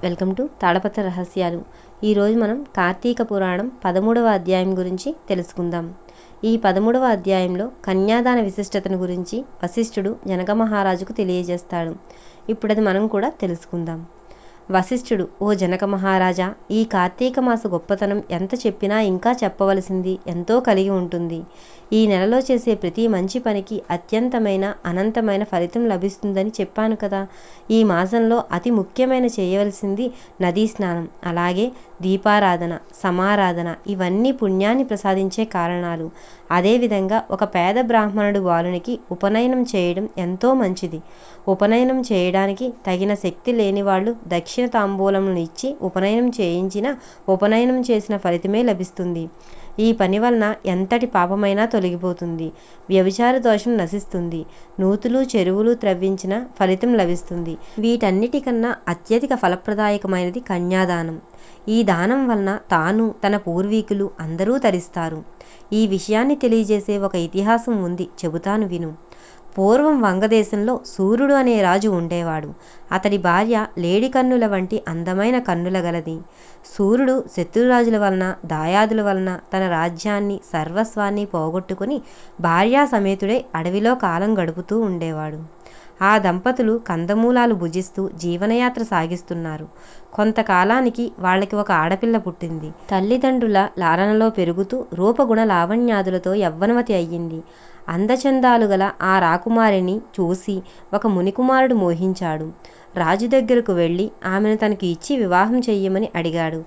Welcome to తాళపత్ర రహస్యాలు. ఈరోజు మనం కార్తీక పురాణం 13వ అధ్యాయం గురించి తెలుసుకుందాం. ఈ 13వ అధ్యాయంలో కన్యాదాన విశిష్టతను గురించి వశిష్ఠుడు జనక మహారాజుకు తెలియజేస్తాడు. ఇప్పుడు అది మనం కూడా తెలుసుకుందాం. వశిష్ఠుడు: ఓ జనక మహారాజా, ఈ కార్తీక మాస గొప్పతనం ఎంత చెప్పినా ఇంకా చెప్పవలసింది ఎంతో కలిగి ఉంటుంది. ఈ నెలలో చేసే ప్రతి మంచి పనికి అత్యంతమైన అనంతమైన ఫలితం లభిస్తుందని చెప్పాను కదా. ఈ మాసంలో అతి ముఖ్యమైన చేయవలసింది నదీ స్నానం, అలాగే దీపారాధన, సమారాధన. ఇవన్నీ పుణ్యాన్ని ప్రసాదించే కారణాలు. అదేవిధంగా ఒక పేద బ్రాహ్మణుడు బాలునికి ఉపనయనం చేయడం ఎంతో మంచిది. ఉపనయనం చేయడానికి తగిన శక్తి లేని వాళ్ళు దక్షిణ తాంబూలములను ఇచ్చి ఉపనయనం చేయించిన ఉపనయనం చేసిన ఫలితమే లభిస్తుంది. ఈ పని వలన ఎంతటి పాపమైనా తొలగిపోతుంది. వ్యభిచార దోషం నశిస్తుంది. నూతులు చెరువులు త్రవ్వించిన ఫలితం లభిస్తుంది. వీటన్నిటికన్నా అత్యధిక ఫలప్రదాయకమైనది కన్యాదానం. ఈ దానం వలన తాను తన పూర్వీకులు అందరూ తరిస్తారు. ఈ విషయాన్ని తెలియజేసే ఒక ఇతిహాసం ఉంది, చెబుతాను విను. పూర్వం వంగదేశంలో సూర్యుడు అనే రాజు ఉండేవాడు. అతడి భార్య లేడి కన్నుల వంటి అందమైన కన్నుల గలది. సూర్యుడు శత్రురాజుల వలన దాయాదుల వలన తన రాజ్యాన్ని సర్వస్వాన్ని పోగొట్టుకుని భార్యా సమేతుడై అడవిలో కాలం గడుపుతూ ఉండేవాడు. ఆ దంపతులు కందమూలాలు భుజిస్తూ జీవనయాత్ర సాగిస్తున్నారు. కొంతకాలానికి వాళ్ళకి ఒక ఆడపిల్ల పుట్టింది. తల్లిదండ్రుల లాలనలో పెరుగుతూ రూపగుణ లావణ్యాదులతో యవ్వనవతి అయ్యింది. అందచందాలు గల ఆ రాకుమారిని చూసి ఒక మునికుమారుడు మోహించాడు. రాజు దగ్గరకు వెళ్ళి ఆమెను తనకి ఇచ్చి వివాహం చెయ్యమని అడిగాడు.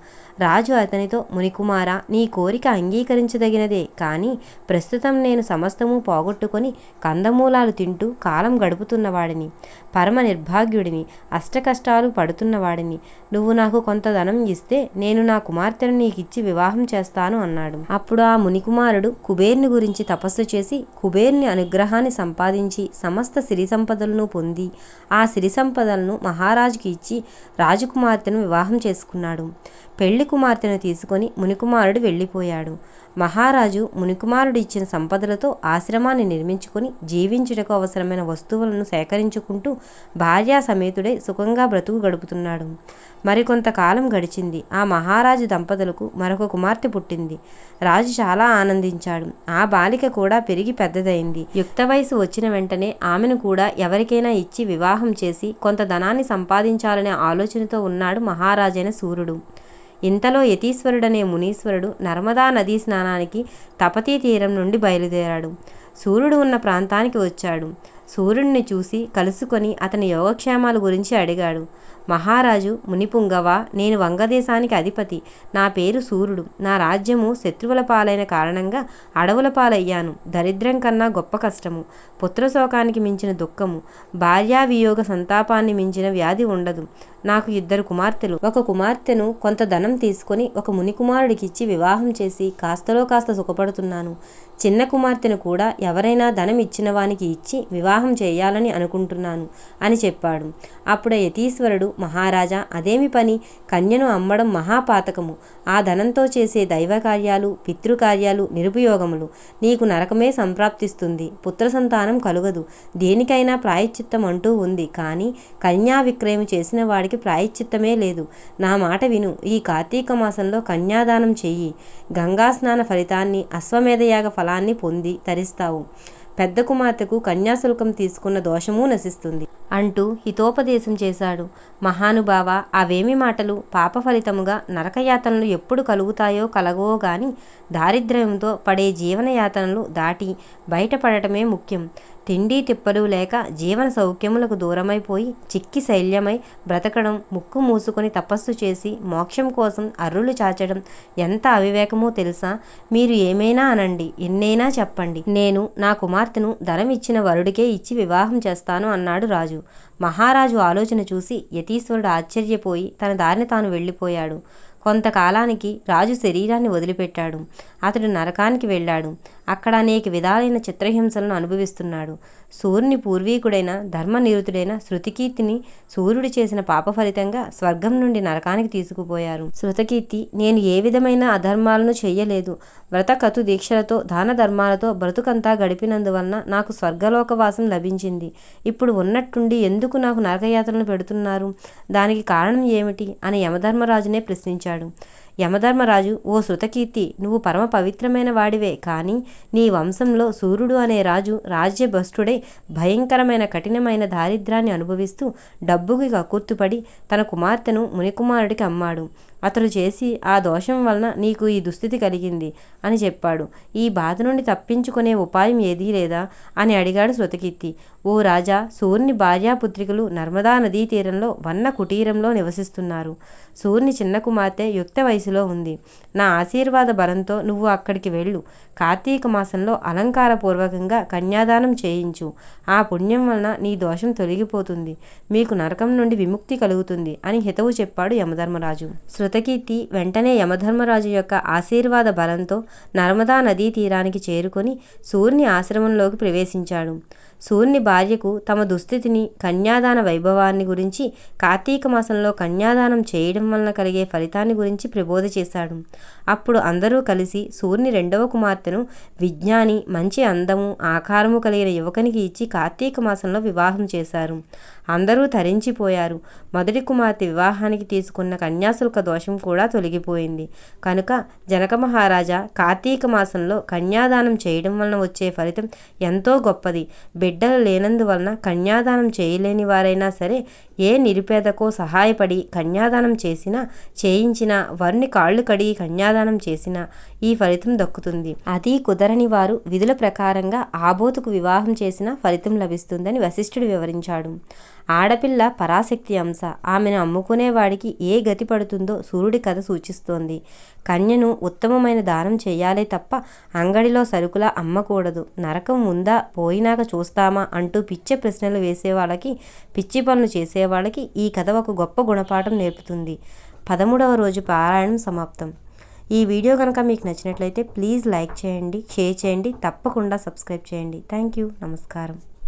రాజు అతనితో, మునికుమారా, నీ కోరిక అంగీకరించదగినదే, కానీ ప్రస్తుతం నేను సమస్తము పోగొట్టుకొని కందమూలాలు తింటూ కాలం గడుపుతున్నవాడిని, పరమ నిర్భాగ్యుడిని, అష్టకష్టాలు పడుతున్నవాడిని. నువ్వు నాకు కొంత ధనం ఇస్తే నేను నా కుమార్తెను నీకిచ్చి వివాహం చేస్తాను అన్నాడు. అప్పుడు ఆ మునికుమారుడు కుబేర్ని గురించి తపస్సు చేసి కుబేర్ని అనుగ్రహాన్ని సంపాదించి సమస్త సిరి సంపదలను పొంది ఆ సిరి సంపదలను మహారాజుకి ఇచ్చి రాజకుమార్తెను వివాహం చేసుకున్నాడు. పెళ్లి కుమార్తెను తీసుకొని మునికుమారుడు వెళ్ళిపోయాడు. మహారాజు మునికుమారుడు ఇచ్చిన సంపదలతో ఆశ్రమాన్ని నిర్మించుకొని జీవించుటకు అవసరమైన వస్తువులను సేకరించుకుంటూ భార్యా సమేతుడై సుఖంగా బ్రతుకు గడుపుతున్నాడు. మరికొంతకాలం గడిచింది. ఆ మహారాజు దంపతులకు మరొక కుమార్తె పుట్టింది. రాజు చాలా ఆనందించాడు. ఆ బాలిక కూడా పెరిగి పెద్దదైంది. యుక్త వయసు వచ్చిన వెంటనే ఆమెను కూడా ఎవరికైనా ఇచ్చి వివాహం చేసి కొంత ధనాన్ని సంపాదించాలనే ఆలోచనతో ఉన్నాడు మహారాజైన సూర్యుడు. ఇంతలో యతీశ్వరుడనే మునీశ్వరుడు నర్మదా నదీ స్నానానికి తపతీ తీరం నుండి బయలుదేరాడు. సూర్యుడు ఉన్న ప్రాంతానికి వచ్చాడు. సూర్యుడిని చూసి కలుసుకొని అతని యోగక్షేమాల గురించి అడిగాడు. మహారాజు, మునిపుంగవ, నేను వంగదేశానికి అధిపతి. నా పేరు సూర్యుడు. నా రాజ్యము శత్రువుల పాలైన కారణంగా అడవుల పాలయ్యాను. దరిద్రం కన్నా గొప్ప కష్టము, పుత్రశోకానికి మించిన దుఃఖము, భార్యావియోగ సంతాపాన్ని మించిన వ్యాధి ఉండదు. నాకు 2 కుమార్తెలు. ఒక కుమార్తెను కొంత ధనం తీసుకొని ఒక మునికుమారుడికిచ్చి వివాహం చేసి కాస్తలో కాస్త సుఖపడుతున్నాను. చిన్న కుమార్తెను కూడా ఎవరైనా ధనం ఇచ్చిన వానికి ఇచ్చి వివాహం చేయాలని అనుకుంటున్నాను అని చెప్పాడు. అప్పుడు యతీశ్వరుడు, మహారాజా, అదేమి పని? కన్యను అమ్మడం మహాపాతకము. ఆ ధనంతో చేసే దైవకార్యాలు, పితృకార్యాలు నిరుపయోగములు. నీకు నరకమే సంప్రాప్తిస్తుంది. పుత్ర సంతానం కలుగదు. దేనికైనా ప్రాయశ్చిత్తం అంటూ ఉంది, కానీ కన్యా విక్రయం చేసిన వాడికి ప్రాయశ్చిత్తమే లేదు. నా మాట విను. ఈ కార్తీక మాసంలో కన్యాదానం చెయ్యి. గంగా స్నాన ఫలితాన్ని, అశ్వమేధయాగ ఫలాన్ని పొంది తరిస్తావు. పెద్ద కుమార్తెకు కన్యాశుల్కం తీసుకున్న దోషమూ నశిస్తుంది అంటూ హితోపదేశం చేశాడు. మహానుభావ, అవేమి మాటలు! పాప ఫలితముగా నరకయాతనలు ఎప్పుడు కలుగుతాయో కలగవో గాని దారిద్ర్యంతో పడే జీవనయాతనలు దాటి బయటపడటమే ముఖ్యం. తిండి తిప్పలు లేక జీవన సౌఖ్యములకు దూరమైపోయి చిక్కి శైల్యమై బ్రతకడం, ముక్కు మూసుకొని తపస్సు చేసి మోక్షం కోసం అర్రులు చాచడం ఎంత అవివేకమో తెలుసా? మీరు ఏమైనా అనండి, ఎన్నైనా చెప్పండి, నేను నా కుమార్తెను ధనం ఇచ్చిన వరుడికే ఇచ్చి వివాహం చేస్తాను అన్నాడు రాజు. మహారాజు ఆలోచన చూసి యతీశ్వరుడు ఆశ్చర్యపోయి తన దారిని తాను వెళ్ళిపోయాడు. కొంతకాలానికి రాజు శరీరాన్ని వదిలిపెట్టాడు. అతడు నరకానికి వెళ్ళాడు. అక్కడ అనేక విధాలైన చిత్రహింసలను అనుభవిస్తున్నాడు. సూర్యుని పూర్వీకుడైన ధర్మనిరుతుడైన శృతకీర్తిని సూర్యుడు చేసిన పాప ఫలితంగా స్వర్గం నుండి నరకానికి తీసుకుపోయారు. శృతకీర్తి, నేను ఏ విధమైన అధర్మాలను చెయ్యలేదు. వ్రతకతు దీక్షలతో దాన ధర్మాలతో బ్రతుకంతా గడిపినందువలన నాకు స్వర్గలోకవాసం లభించింది. ఇప్పుడు ఉన్నట్టుండి ఎందుకు ఎందుకు నాకు నరకయాతనలు పెడుతున్నారు? దానికి కారణం ఏమిటి అని యమధర్మరాజునే ప్రశ్నించాడు. యమధర్మరాజు, ఓ శృతకీర్తి, నువ్వు పరమ పవిత్రమైన వాడివే, కానీ నీ వంశంలో సూర్యుడు అనే రాజు రాజ్యభ్రష్టుడై భయంకరమైన కఠినమైన దారిద్ర్యాన్ని అనుభవిస్తూ డబ్బుకి కక్కుర్తుపడి తన కుమార్తెను మునికుమారుడికి అమ్మాడు. అతడు చేసి ఆ దోషం వలన నీకు ఈ దుస్థితి కలిగింది అని చెప్పాడు. ఈ బాధ నుండి తప్పించుకునే ఉపాయం ఏదీ లేదా అని అడిగాడు శృతకీర్తి. ఓ రాజా, సూర్యుని భార్యాపుత్రికలు నర్మదా నదీ తీరంలో వన్న కుటీరంలో నివసిస్తున్నారు. సూర్యుని చిన్న కుమార్తె యుక్త వయసులో ఉంది. నా ఆశీర్వాద బలంతో నువ్వు అక్కడికి వెళ్ళు. కార్తీక మాసంలో అలంకారపూర్వకంగా కన్యాదానం చేయించు. ఆ పుణ్యం వలన నీ దోషం తొలగిపోతుంది, మీకు నరకం నుండి విముక్తి కలుగుతుంది అని హితవు చెప్పాడు యమధర్మరాజు. శృతకీర్తి వెంటనే యమధర్మరాజు యొక్క ఆశీర్వాద బలంతో నర్మదా నదీ తీరానికి చేరుకొని సూర్యుని ఆశ్రమంలోకి ప్రవేశించాడు. సూర్యుని భార్యకు తమ దుస్థితిని, కన్యాదాన వైభవాన్ని గురించి, కార్తీక మాసంలో కన్యాదానం చేయడం వలన కలిగే ఫలితాన్ని గురించి ప్రబోధ చేశాడు. అప్పుడు అందరూ కలిసి సూర్యుని రెండవ కుమార్తెను విజ్ఞాని, మంచి అందము, ఆకారము కలిగిన యువకునికి ఇచ్చి కార్తీక మాసంలో వివాహం చేశారు. అందరూ తరించిపోయారు. మొదటి కుమార్తె వివాహానికి తీసుకున్న కన్యాశుల్క దోషం కూడా తొలగిపోయింది. కనుక జనక మహారాజా, కార్తీక మాసంలో కన్యాదానం చేయడం వలన వచ్చే ఫలితం ఎంతో గొప్పది. బిడ్డలు లేనందువలన కన్యాదానం చేయలేని వారైనా సరే ఏ నిరుపేదకో సహాయపడి కన్యాదానం చేయించినా వరుని కాళ్ళు కడిగి కన్యాదానం చేసినా ఈ ఫలితం దక్కుతుంది. అది కుదరని వారు విధుల ప్రకారంగా ఆబోతుకు వివాహం చేసినా ఫలితం లభిస్తుందని వశిష్ఠుడు వివరించాడు. ఆడపిల్ల పరాశక్తి అంశ. ఆమెను అమ్ముకునేవాడికి ఏ గతి పడుతుందో సూర్యుడి కథ సూచిస్తోంది. కన్యను ఉత్తమమైన దానం చేయాలే తప్ప అంగడిలో సరుకులా అమ్మకూడదు. నరకం ఉందా, పోయినాక చూస్తామా అంటూ పిచ్చి ప్రశ్నలు వేసేవాళ్ళకి, పిచ్చి పనులు చేసేవాళ్ళకి ఈ కథ ఒక గొప్ప గుణపాఠం నేర్పుతుంది. 13వ రోజు పారాయణం సమాప్తం. ఈ వీడియో కనుక మీకు నచ్చినట్లయితే ప్లీజ్ లైక్ చేయండి, షేర్ చేయండి, తప్పకుండా సబ్స్క్రైబ్ చేయండి. Thank you. నమస్కారం.